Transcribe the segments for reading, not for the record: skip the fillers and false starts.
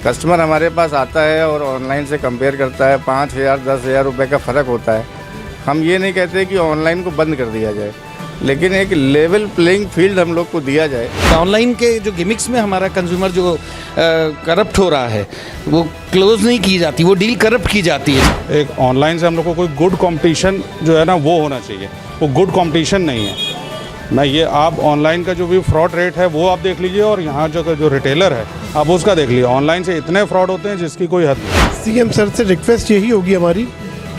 Customer हमारे पास आता है और ऑनलाइन से कंपेयर करता है, 5,000 10,000 रुपये का फ़र्क होता है। हम ये नहीं कहते कि ऑनलाइन को बंद कर दिया जाए, लेकिन एक लेवल प्लेइंग फील्ड हम लोग को दिया जाए। ऑनलाइन के जो गिमिक्स में हमारा कंज्यूमर जो करप्ट हो रहा है, वो क्लोज नहीं की जाती, वो डील करप्ट की जाती है। एक ऑनलाइन से हम लोग को कोई गुड कंपटीशन जो है ना वो होना चाहिए, वो गुड कंपटीशन नहीं है। मैं ये आप ऑनलाइन का जो भी फ्रॉड रेट है वो आप देख लीजिए, और यहाँ जो रिटेलर है आप उसका देख लीजिए। ऑनलाइन से इतने फ्रॉड होते हैं जिसकी कोई हद नहीं। सीएम सर से रिक्वेस्ट यही होगी हमारी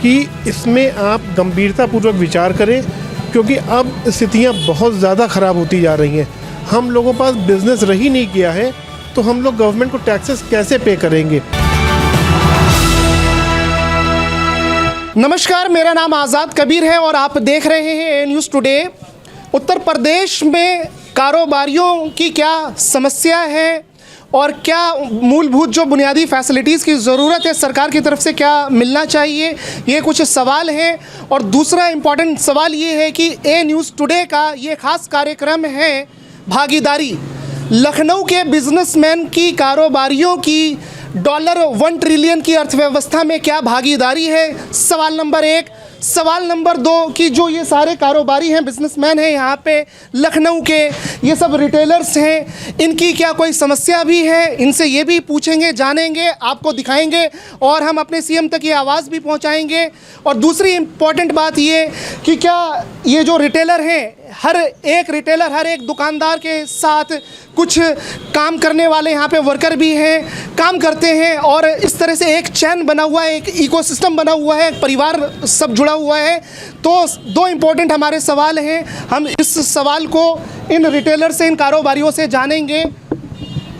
कि इसमें आप गंभीरतापूर्वक विचार करें, क्योंकि अब स्थितियाँ बहुत ज़्यादा ख़राब होती जा रही हैं। हम लोगों पास बिजनेस रही नहीं किया है, तो हम लोग गवर्नमेंट को टैक्सेस कैसे पे करेंगे। नमस्कार, मेरा नाम आज़ाद कबीर है और आप देख रहे हैं ए न्यूज़ टुडे। उत्तर प्रदेश में कारोबारियों की क्या समस्या है और क्या मूलभूत जो बुनियादी फैसिलिटीज़ की ज़रूरत है सरकार की तरफ से क्या मिलना चाहिए, ये कुछ सवाल हैं। और दूसरा इम्पॉर्टेंट सवाल ये है कि ए न्यूज़ टुडे का ये ख़ास कार्यक्रम है भागीदारी। लखनऊ के बिजनेसमैन की कारोबारियों की $1 ट्रिलियन की अर्थव्यवस्था में क्या भागीदारी है, सवाल नंबर 1। सवाल नंबर 2 कि जो ये सारे कारोबारी हैं, बिजनेसमैन हैं यहाँ पे लखनऊ के, ये सब रिटेलर्स हैं, इनकी क्या कोई समस्या भी है, इनसे ये भी पूछेंगे, जानेंगे, आपको दिखाएंगे और हम अपने सीएम तक ये आवाज़ भी पहुँचाएंगे। और दूसरी इम्पॉर्टेंट बात ये कि क्या ये जो रिटेलर हैं, हर एक रिटेलर, हर एक दुकानदार के साथ कुछ काम करने वाले यहाँ पे वर्कर भी हैं, काम करते हैं, और इस तरह से एक चैन बना हुआ है, एक इकोसिस्टम बना हुआ है, एक परिवार सब जुड़ा हुआ है। तो 2 इम्पोर्टेंट हमारे सवाल हैं, हम इस सवाल को इन रिटेलर से, इन कारोबारियों से जानेंगे।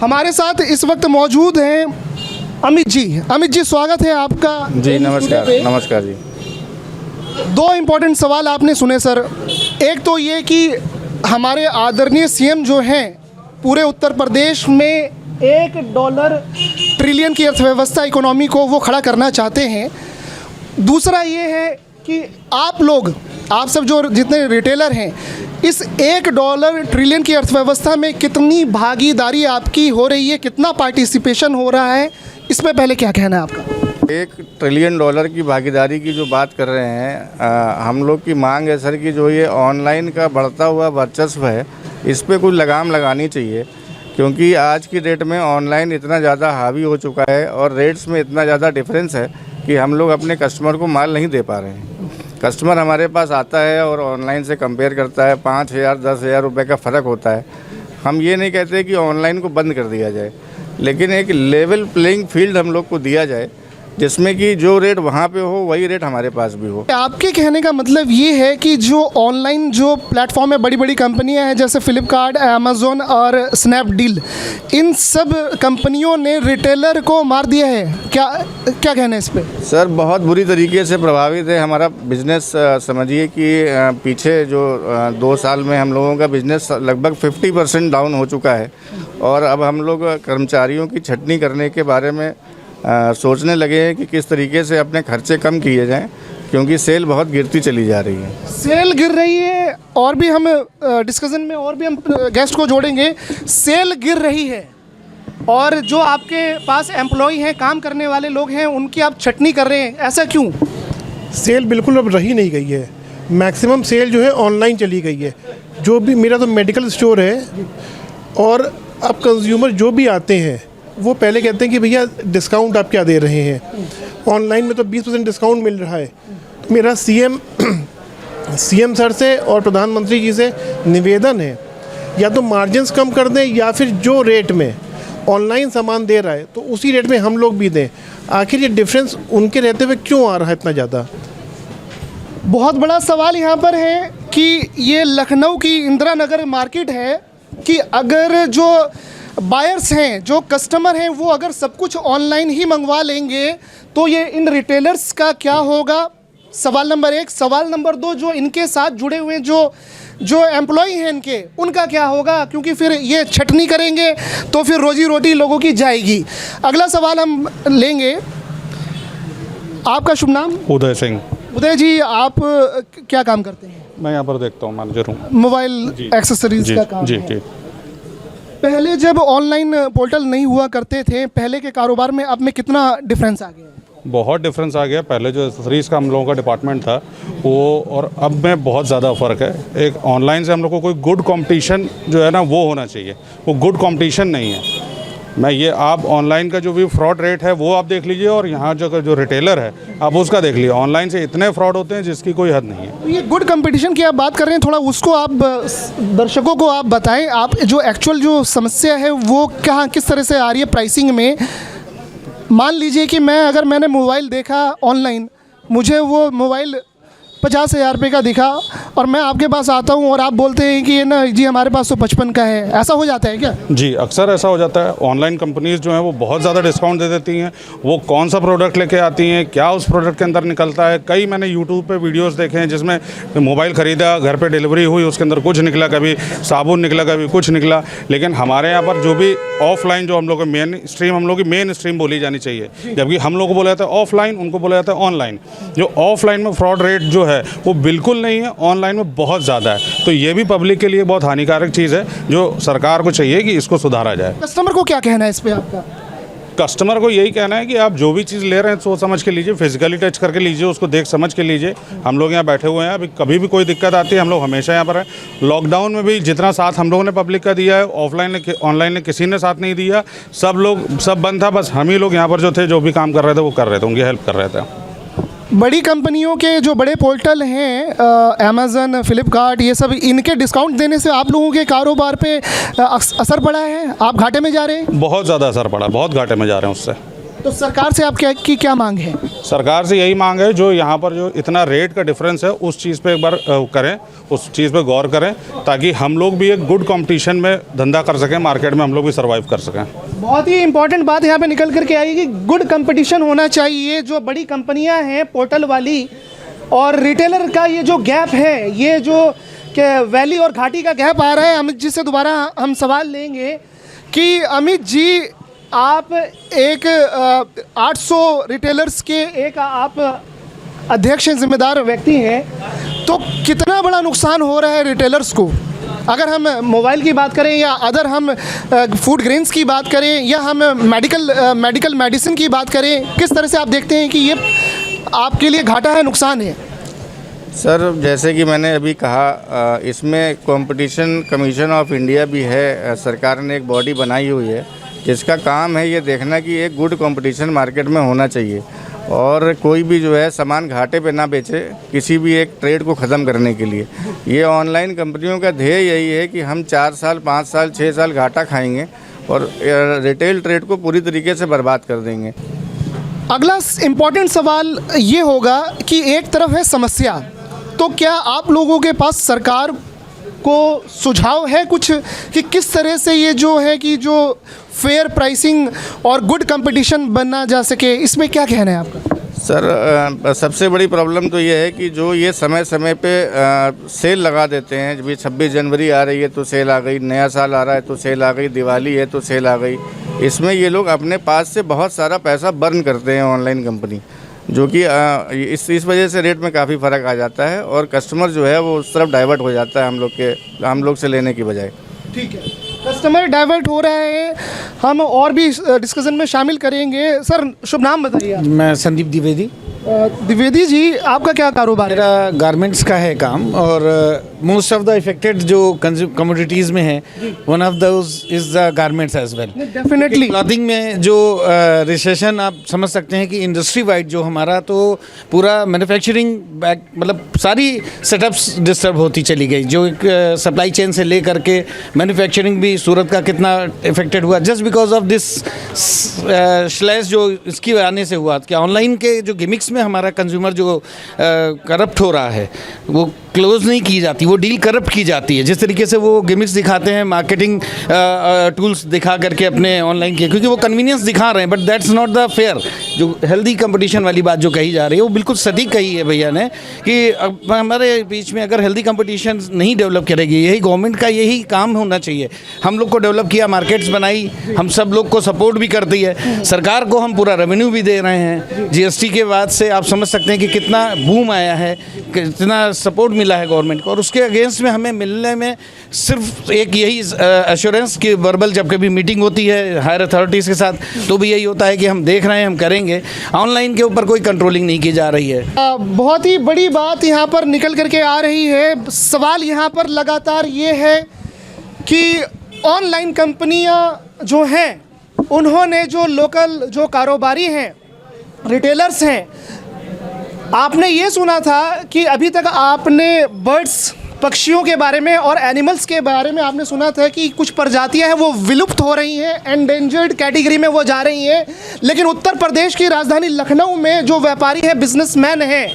हमारे साथ इस वक्त मौजूद हैं अमित जी। अमित जी, स्वागत है आपका। जी नमस्कार। नमस्कार जी। 2 इम्पोर्टेंट सवाल आपने सुने सर। एक तो ये कि हमारे आदरणीय सीएम जो हैं पूरे उत्तर प्रदेश में $1 ट्रिलियन की अर्थव्यवस्था, इकोनॉमी को वो खड़ा करना चाहते हैं। दूसरा ये है कि आप सब जो जितने रिटेलर हैं, इस $1 ट्रिलियन की अर्थव्यवस्था में कितनी भागीदारी आपकी हो रही है, कितना पार्टिसिपेशन हो रहा है, इसमें पहले क्या कहना है आपका? $1 ट्रिलियन की भागीदारी की जो बात कर रहे हैं, हम लोग की मांग है सर कि जो ये ऑनलाइन का बढ़ता हुआ वर्चस्व है, इस पे कुछ लगाम लगानी चाहिए। क्योंकि आज की डेट में ऑनलाइन इतना ज़्यादा हावी हो चुका है और रेट्स में इतना ज़्यादा डिफरेंस है कि हम लोग अपने कस्टमर को माल नहीं दे पा रहे हैं। कस्टमर हमारे पास आता है और ऑनलाइन से कंपेयर करता है, 5,000 10,000 रुपये का फ़र्क होता है। हम ये नहीं कहते कि ऑनलाइन को बंद कर दिया जाए, लेकिन एक लेवल प्लेइंग फील्ड हम लोग को दिया जाए, जिसमें कि जो रेट वहाँ पे हो वही रेट हमारे पास भी हो। आपके कहने का मतलब ये है कि जो ऑनलाइन जो प्लेटफॉर्म है, बड़ी बड़ी कंपनियां हैं जैसे फ्लिपकार्ट, अमेज़न और स्नैपडील, इन सब कंपनियों ने रिटेलर को मार दिया है, क्या कहना है इस पर? सर बहुत बुरी तरीके से प्रभावित है हमारा बिज़नेस। समझिए कि पीछे जो 2 साल में हम लोगों का बिज़नेस लगभग 50% डाउन हो चुका है, और अब हम लोग कर्मचारियों की छटनी करने के बारे में सोचने लगे हैं कि किस तरीके से अपने खर्चे कम किए जाएं, क्योंकि सेल बहुत गिरती चली जा रही है। सेल गिर रही है, और भी हम डिस्कशन में और भी हम गेस्ट को जोड़ेंगे। सेल गिर रही है और जो आपके पास एम्प्लॉय हैं, काम करने वाले लोग हैं, उनकी आप छटनी कर रहे हैं, ऐसा क्यों? सेल बिल्कुल अब रही नहीं गई है। मैक्सिमम सेल जो है ऑनलाइन चली गई है। जो भी, मेरा तो मेडिकल स्टोर है, और अब कंज्यूमर जो भी आते हैं वो पहले कहते हैं कि भैया डिस्काउंट आप क्या दे रहे हैं, ऑनलाइन में तो 20% डिस्काउंट मिल रहा है। तो मेरा सीएम सर से और प्रधानमंत्री जी से निवेदन है, या तो मार्जिन्स कम कर दें, या फिर जो रेट में ऑनलाइन सामान दे रहा है तो उसी रेट में हम लोग भी दें। आखिर ये डिफरेंस उनके रहते हुए क्यों आ रहा है इतना ज़्यादा? बहुत बड़ा सवाल यहाँ पर है कि ये लखनऊ की इंदिरा नगर मार्केट है कि अगर जो बायर्स हैं, जो कस्टमर हैं, वो अगर सब कुछ ऑनलाइन ही मंगवा लेंगे तो ये इन रिटेलर्स का क्या होगा, सवाल नंबर 1। सवाल नंबर 2, जो इनके साथ जुड़े हुए जो एम्प्लॉय हैं इनके, उनका क्या होगा, क्योंकि फिर ये छटनी करेंगे तो फिर रोजी रोटी लोगों की जाएगी। अगला सवाल हम लेंगे। आपका शुभ नाम? उदय सिंह। उदय जी, आप क्या काम करते हैं? मैं यहाँ पर देखता हूँ, मैनेजर हूँ। मोबाइल एक्सेसरीज का काम जी है। जी। पहले जब ऑनलाइन पोर्टल नहीं हुआ करते थे, पहले के कारोबार में अब में कितना डिफरेंस आ गया है? बहुत डिफरेंस आ गया। पहले जो एक्सेसरीज़ का हम लोगों का डिपार्टमेंट था वो और अब में बहुत ज़्यादा फ़र्क है। एक ऑनलाइन से हम लोग को कोई गुड कंपटीशन जो है ना वो होना चाहिए, वो गुड कंपटीशन नहीं है। मैं ये आप ऑनलाइन का जो भी फ्रॉड रेट है वो आप देख लीजिए और यहाँ जो रिटेलर है आप उसका देख लीजिए। ऑनलाइन से इतने फ्रॉड होते हैं जिसकी कोई हद नहीं है। ये गुड कंपटीशन की आप बात कर रहे हैं, थोड़ा उसको आप दर्शकों को आप बताएं, आप जो एक्चुअल जो समस्या है वो कहाँ किस तरह से आ रही है प्राइसिंग में। मान लीजिए कि मैंने मोबाइल देखा ऑनलाइन, मुझे वो मोबाइल 50,000 रुपये का दिखा और मैं आपके पास आता हूँ और आप बोलते हैं कि ये ना जी हमारे पास तो 55 का है, ऐसा हो जाता है क्या? जी, अक्सर ऐसा हो जाता है। ऑनलाइन कंपनीज़ जो हैं वो बहुत ज़्यादा डिस्काउंट दे देती हैं। वो कौन सा प्रोडक्ट लेके आती हैं, क्या उस प्रोडक्ट के अंदर निकलता है। कई मैंने यूट्यूब पे वीडियोस देखे हैं जिसमें मोबाइल ख़रीदा, घर पे डिलीवरी हुई, उसके अंदर कुछ निकला, कभी साबुन निकला, कभी कुछ निकला। लेकिन हमारे यहाँ पर जो भी ऑफलाइन जो हम लोग मेन स्ट्रीम बोली जानी चाहिए, जबकि हम लोग को बोला जाता है ऑफलाइन, उनको बोला जाता है ऑनलाइन। जो ऑफलाइन में फ्रॉड रेट जो है वो बिल्कुल नहीं है, ऑनलाइन में बहुत ज़्यादा है। तो ये भी पब्लिक के लिए बहुत हानिकारक चीज़ है जो सरकार को चाहिए कि इसको सुधारा जाए। कस्टमर को क्या कहना है इस पे आपका? कस्टमर को यही कहना है कि आप जो भी चीज़ ले रहे हैं सोच समझ के लीजिए, फिजिकली टच करके लीजिए, उसको देख समझ के लीजिए। हम लोग यहाँ बैठे हुए हैं, अभी कभी भी कोई दिक्कत आती है हम लोग हमेशा यहाँ पर हैं। लॉकडाउन में भी जितना साथ हम लोगों ने पब्लिक का दिया है, ऑनलाइन ने किसी ने साथ नहीं दिया। सब बंद था, बस हम ही लोग यहाँ पर जो थे, जो भी काम कर रहे थे वो कर रहे थे, उनकी हेल्प कर रहे थे। बड़ी कंपनियों के जो बड़े पोर्टल हैं, अमेज़न, फ्लिपकार्ट, ये सब, इनके डिस्काउंट देने से आप लोगों के कारोबार पे असर पड़ा है? आप घाटे में जा रहे हैं? बहुत ज़्यादा असर पड़ा, बहुत घाटे में जा रहे हैं उससे। तो सरकार से आप क्या मांग है? सरकार से यही मांग है, जो यहाँ पर जो इतना रेट का डिफरेंस है उस चीज़ पे एक बार करें, उस चीज़ पे गौर करें, ताकि हम लोग भी एक गुड कंपटीशन में धंधा कर सकें, मार्केट में हम लोग भी सर्वाइव कर सकें। बहुत ही इंपॉर्टेंट बात यहाँ पे निकल करके आई कि गुड कंपटीशन होना चाहिए। जो बड़ी कंपनियाँ हैं पोर्टल वाली और रिटेलर का ये जो गैप है, ये जो वैली और घाटी का गैप आ रहा है, अमित जी से दोबारा हम सवाल लेंगे कि अमित जी, आप एक 800 रिटेलर्स के एक आप अध्यक्ष हैं, जिम्मेदार व्यक्ति हैं, तो कितना बड़ा नुकसान हो रहा है रिटेलर्स को? अगर हम मोबाइल की बात करें या अदर हम फूड ग्रेन्स की बात करें या हम मेडिसिन की बात करें, किस तरह से आप देखते हैं कि ये आपके लिए घाटा है, नुकसान है? सर, जैसे कि मैंने अभी कहा, इसमें कंपटीशन कमीशन ऑफ इंडिया भी है। सरकार ने एक बॉडी बनाई हुई है जिसका काम है ये देखना कि एक गुड कंपटीशन मार्केट में होना चाहिए और कोई भी जो है सामान घाटे पे ना बेचे, किसी भी एक ट्रेड को ख़त्म करने के लिए। ये ऑनलाइन कंपनियों का ध्येय यही है कि हम 4 साल, 5 साल, 6 साल घाटा खाएंगे और रिटेल ट्रेड को पूरी तरीके से बर्बाद कर देंगे। अगला इम्पॉर्टेंट सवाल ये होगा कि एक तरफ है समस्या, तो क्या आप लोगों के पास सरकार को सुझाव है कुछ कि किस तरह से ये जो है कि जो फेयर प्राइसिंग और गुड कंपटीशन बनना जा सके? इसमें क्या कहना है आपका? सर, सबसे बड़ी प्रॉब्लम तो ये है कि जो ये समय समय पे सेल लगा देते हैं। जब 26 जनवरी आ रही है तो सेल आ गई, नया साल आ रहा है तो सेल आ गई, दिवाली है तो सेल आ गई। इसमें ये लोग अपने पास से बहुत सारा पैसा बर्न करते हैं ऑनलाइन कंपनी, जो कि इस वजह से रेट में काफ़ी फ़र्क आ जाता है और कस्टमर जो है वो उस तरफ डाइवर्ट हो जाता है हम लोग से लेने की बजाय। ठीक है, कस्टमर डाइवर्ट हो रहा है, हम और भी डिस्कशन में शामिल करेंगे। सर, शुभ नाम बताइए। मैं संदीप द्विवेदी। द्विवेदी जी, आपका क्या कारोबार है? मेरा गारमेंट्स का है काम और मोस्ट ऑफ द इफेक्टेड जो कमोडिटीज़ में है, one of those is the garments as well. Definitely clothing में जो रिसेशन आप समझ सकते हैं कि इंडस्ट्री वाइड जो हमारा तो पूरा मैन्युफैक्चरिंग मतलब सारी सेटअप्स डिस्टर्ब होती चली गई। जो एक सप्लाई चेन से ले करके मैन्युफैक्चरिंग भी सूरत का कितना इफेक्टेड हुआ just because of this slash जो इसकी आने से हुआ कि ऑनलाइन के जो गिमिक्स में हमारा कंज्यूमर जो करप्ट हो रहा है वो क्लोज नहीं की जाती, वो डील करप्ट की जाती है। जिस तरीके से वो गिमिक्स दिखाते हैं, मार्केटिंग टूल्स दिखा करके अपने ऑनलाइन के, क्योंकि वो कन्वीनियंस दिखा रहे हैं, but that's not the fair. जो हेल्दी कंपटीशन वाली बात जो कही जा रही है वो बिल्कुल सटीक कही है भैया ने कि हमारे बीच में अगर हेल्दी कंपटीशन नहीं डेवलप करेगी, यही गवर्नमेंट का यही काम होना चाहिए। हम लोग को डेवलप किया, मार्केट्स बनाई, हम सब लोग को सपोर्ट भी करती है, सरकार को हम पूरा रेवेन्यू भी दे रहे हैं। GST के बाद से आप समझ सकते हैं कि कितना बूम आया है, कितना सपोर्ट मिला है गवर्नमेंट को, और उसके अगेंस्ट में हमें मिलने में सिर्फ एक यही एश्योरेंस की वर्बल, जब कभी मीटिंग होती है हायर अथॉरिटीज़ के साथ तो भी यही होता है कि हम देख रहे हैं, हम करेंगे। ऑनलाइन के ऊपर कोई कंट्रोलिंग नहीं की जा रही है। बहुत ही बड़ी बात यहाँ पर निकल करके आ रही है। सवाल यहाँ पर लगातार ये है कि ऑनलाइन कंपनियाँ जो हैं उन्होंने जो लोकल जो कारोबारी हैं, रिटेलर्स हैं, आपने ये सुना था कि अभी तक आपने बर्ड्स, पक्षियों के बारे में और एनिमल्स के बारे में आपने सुना था कि कुछ प्रजातियां हैं वो विलुप्त हो रही हैं, एंडेंजर्ड कैटेगरी में वो जा रही हैं। लेकिन उत्तर प्रदेश की राजधानी लखनऊ में जो व्यापारी है, बिजनेसमैन हैं,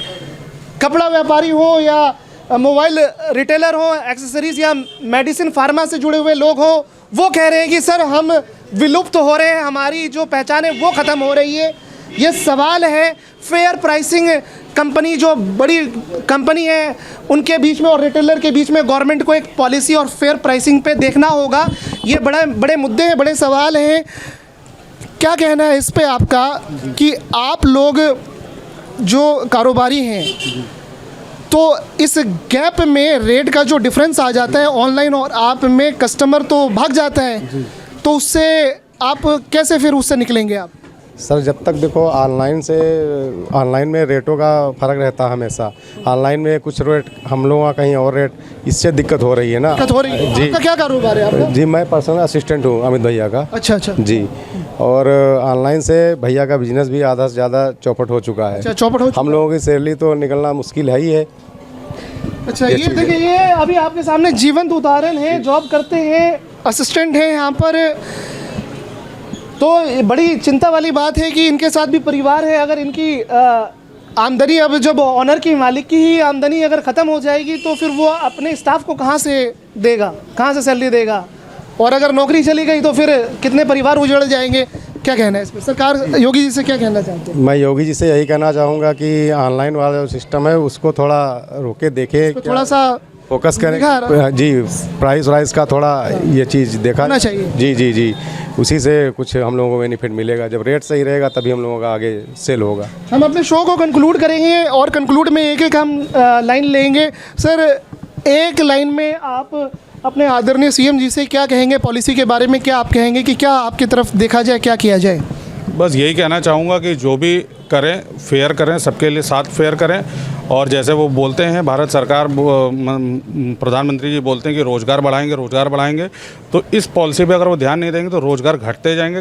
कपड़ा व्यापारी हो या मोबाइल रिटेलर हो, एक्सेसरीज या मेडिसिन फार्मा से जुड़े हुए लोग हो, वो कह रहे हैं कि सर हम विलुप्त हो रहे हैं, हमारी जो पहचान है वो ख़त्म हो रही है। ये सवाल है फेयर प्राइसिंग कंपनी, जो बड़ी कंपनी है उनके बीच में और रिटेलर के बीच में गवर्नमेंट को एक पॉलिसी और फेयर प्राइसिंग पे देखना होगा। ये बड़े मुद्दे हैं, बड़े सवाल हैं। क्या कहना है इस पे आपका कि आप लोग जो कारोबारी हैं तो इस गैप में रेट का जो डिफरेंस आ जाता है ऑनलाइन और आप में, कस्टमर तो भाग जाता है, तो उससे आप कैसे फिर उससे निकलेंगे आप? सर जब तक देखो ऑनलाइन में रेटों का फ़र्क रहता है हमेशा। ऑनलाइन में कुछ रेट हम लोगों का कहीं और रेट, इससे दिक्कत हो रही है ना। दिक्कत हो रही है। जी। आपका क्या कारोबार है आपका? जी मैं पर्सनल असिस्टेंट हूँ अमित भैया का। अच्छा। जी। और ऑनलाइन से भैया का बिजनेस भी आधा से ज़्यादा चौपट हो चुका है। अच्छा, चौपट हो चुका। हम लोगों की सैलरी तो निकलना मुश्किल है ही है। अच्छा, ये देखिए, ये अभी आपके सामने जीवंत उदाहरण है। जॉब करते हैं, असिस्टेंट हैं यहाँ पर, तो बड़ी चिंता वाली बात है कि इनके साथ भी परिवार है। अगर इनकी आमदनी, अब जब ऑनर की, मालिक की ही आमदनी अगर ख़त्म हो जाएगी तो फिर वो अपने स्टाफ को कहाँ से देगा, कहाँ से सैलरी देगा? और अगर नौकरी चली गई तो फिर कितने परिवार उजड़ जाएंगे? क्या कहना है इस पर? सरकार, योगी जी से क्या कहना चाहते हैं? मैं योगी जी से यही कहना चाहूँगा कि ऑनलाइन वाला जो सिस्टम है उसको थोड़ा रोके देखे, थोड़ा सा फोकस करें। जी, प्राइस का थोड़ा ये चीज़ देखा होना चाहिए। जी, उसी से कुछ हम लोगों को बेनिफिट मिलेगा। जब रेट सही रहेगा तभी हम लोगों का आगे सेल होगा। हम अपने शो को कंक्लूड करेंगे और कंक्लूड में एक हम लाइन लेंगे। सर, एक लाइन में आप अपने आदरणीय सीएम जी से क्या कहेंगे पॉलिसी के बारे में? क्या आप कहेंगे कि क्या आपकी तरफ देखा जाए, क्या किया जाए? बस यही कहना चाहूँगा कि जो भी करें फेयर करें, सबके लिए साथ फेयर करें। और जैसे वो बोलते हैं, भारत सरकार, प्रधानमंत्री जी बोलते हैं कि रोज़गार बढ़ाएंगे, तो इस पॉलिसी पे अगर वो ध्यान नहीं देंगे तो रोज़गार घटते जाएंगे।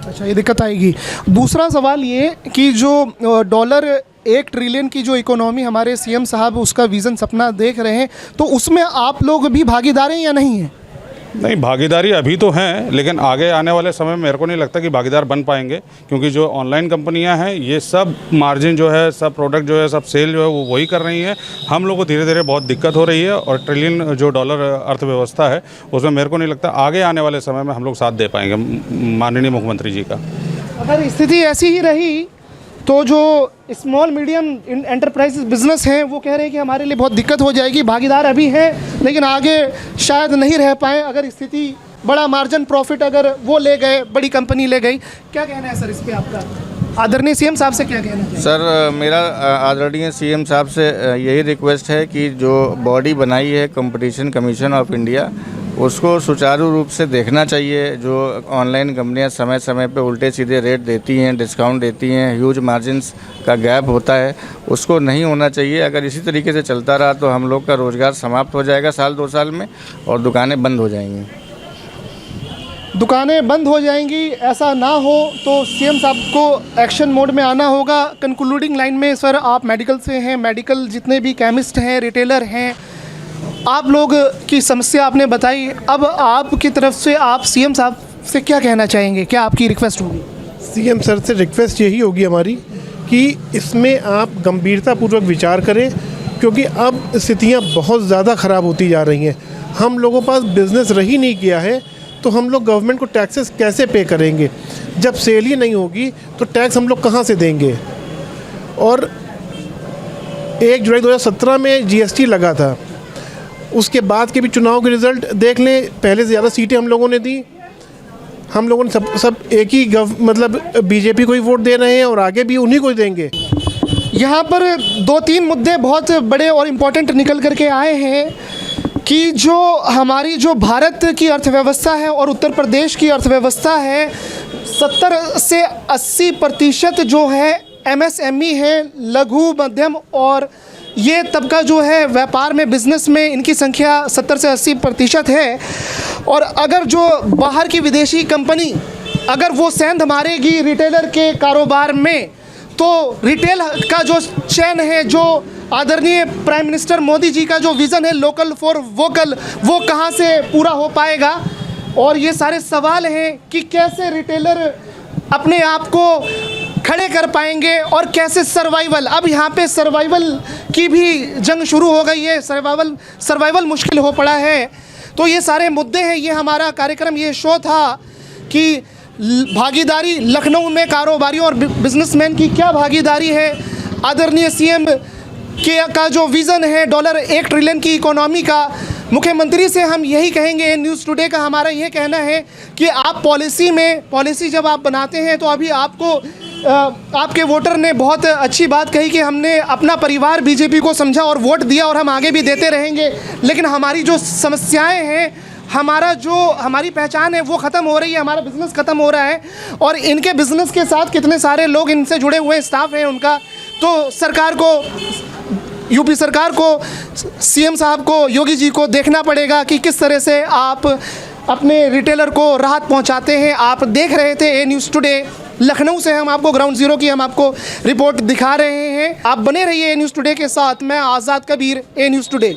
अच्छा, ये दिक्कत आएगी। दूसरा सवाल ये कि जो डॉलर 1 ट्रिलियन की जो इकोनॉमी हमारे सीएम साहब उसका विज़न, सपना देख रहे हैं, तो उसमें आप लोग भी भागीदार हैं या नहीं हैं? नहीं, भागीदारी अभी तो हैं, लेकिन आगे आने वाले समय में मेरे को नहीं लगता कि भागीदार बन पाएंगे, क्योंकि जो ऑनलाइन कंपनियां हैं ये सब मार्जिन जो है, सब प्रोडक्ट जो है, सब सेल जो है वो वही कर रही हैं। हम लोग को धीरे धीरे बहुत दिक्कत हो रही है और ट्रिलियन जो डॉलर अर्थव्यवस्था है उसमें मेरे को नहीं लगता आगे आने वाले समय में हम लोग साथ दे पाएंगे माननीय मुख्यमंत्री जी का। अगर स्थिति ऐसी ही रही तो जो स्मॉल मीडियम एंटरप्राइज बिजनेस हैं वो कह रहे हैं कि हमारे लिए बहुत दिक्कत हो जाएगी। भागीदार अभी हैं लेकिन आगे शायद नहीं रह पाए अगर स्थिति, बड़ा मार्जिन प्रॉफिट अगर वो ले गए, बड़ी कंपनी ले गई। क्या कहना है सर इस पे आपका? आदरणीय सीएम साहब से क्या कहना है? सर, मेरा आदरणीय सीएम साहब से यही रिक्वेस्ट है कि जो बॉडी बनाई है कंपटीशन कमीशन ऑफ इंडिया, उसको सुचारू रूप से देखना चाहिए। जो ऑनलाइन कंपनियां समय समय पे उल्टे सीधे रेट देती हैं, डिस्काउंट देती हैं, ह्यूज मार्जिन्स का गैप होता है, उसको नहीं होना चाहिए। अगर इसी तरीके से चलता रहा तो हम लोग का रोज़गार समाप्त हो जाएगा साल 2 साल में और दुकानें बंद हो जाएंगी। दुकानें बंद हो जाएंगी, ऐसा ना हो तो सीएम साहब को एक्शन मोड में आना होगा। कंक्लूडिंग लाइन में सर, आप मेडिकल से हैं, मेडिकल जितने भी केमिस्ट हैं, रिटेलर हैं, आप लोग की समस्या आपने बताई। अब आपकी तरफ से आप सीएम साहब से क्या कहना चाहेंगे? क्या आपकी रिक्वेस्ट होगी? सीएम सर से रिक्वेस्ट यही होगी हमारी कि इसमें आप गंभीरतापूर्वक विचार करें, क्योंकि अब स्थितियां बहुत ज़्यादा ख़राब होती जा रही हैं। हम लोगों के पास बिज़नेस रही नहीं किया है तो हम लोग गवर्नमेंट को टैक्सेस कैसे पे करेंगे? जब सेल ही नहीं होगी तो टैक्स हम लोग कहाँ से देंगे? और 1 जुलाई 2017 में जीएसटी लगा था, उसके बाद के भी चुनाव के रिज़ल्ट देख लें, पहले से ज़्यादा सीटें हम लोगों ने दी, हम लोगों ने सब एक ही मतलब बीजेपी को ही वोट दे रहे हैं और आगे भी उन्हीं को ही देंगे। यहाँ पर 2-3 मुद्दे बहुत बड़े और इम्पोर्टेंट निकल करके आए हैं कि जो हमारी जो भारत की अर्थव्यवस्था है और उत्तर प्रदेश की अर्थव्यवस्था है, 70 से 80% जो है MSME है, लघु मध्यम और ये तबका जो है व्यापार में, बिजनेस में, इनकी संख्या 70 से 80% है। और अगर जो बाहर की विदेशी कंपनी अगर वो सेंध मारेगी रिटेलर के कारोबार में, तो रिटेल का जो चैन है, जो आदरणीय प्राइम मिनिस्टर मोदी जी का जो विज़न है लोकल फॉर वोकल, वो कहाँ से पूरा हो पाएगा। और ये सारे सवाल हैं कि कैसे रिटेलर अपने आप को खड़े कर पाएंगे और कैसे सर्वाइवल, अब यहाँ पे सर्वाइवल की भी जंग शुरू हो गई है, सर्वाइवल मुश्किल हो पड़ा है। तो ये सारे मुद्दे हैं। ये हमारा कार्यक्रम, ये शो था कि भागीदारी लखनऊ में कारोबारियों और बिजनेसमैन की क्या भागीदारी है, आदरणीय सीएम का जो विज़न है $1 ट्रिलियन की इकोनॉमी का, मुख्यमंत्री से हम यही कहेंगे, न्यूज़ टुडे का हमारा ये कहना है कि आप पॉलिसी जब आप बनाते हैं तो अभी आपको आपके वोटर ने बहुत अच्छी बात कही कि हमने अपना परिवार बीजेपी को समझा और वोट दिया और हम आगे भी देते रहेंगे, लेकिन हमारी जो समस्याएं हैं, हमारी पहचान है वो ख़त्म हो रही है, हमारा बिज़नेस ख़त्म हो रहा है। और इनके बिज़नेस के साथ कितने सारे लोग इनसे जुड़े हुए स्टाफ हैं उनका, तो सरकार को, यूपी सरकार को, सीएम साहब को, योगी जी को देखना पड़ेगा कि किस तरह से आप अपने रिटेलर को राहत पहुंचाते हैं। आप देख रहे थे ए न्यूज़ टुडे लखनऊ से, हम आपको ग्राउंड ज़ीरो की हम आपको रिपोर्ट दिखा रहे हैं। आप बने रहिए ए न्यूज़ टुडे के साथ। मैं आज़ाद कबीर, ए न्यूज़ टुडे।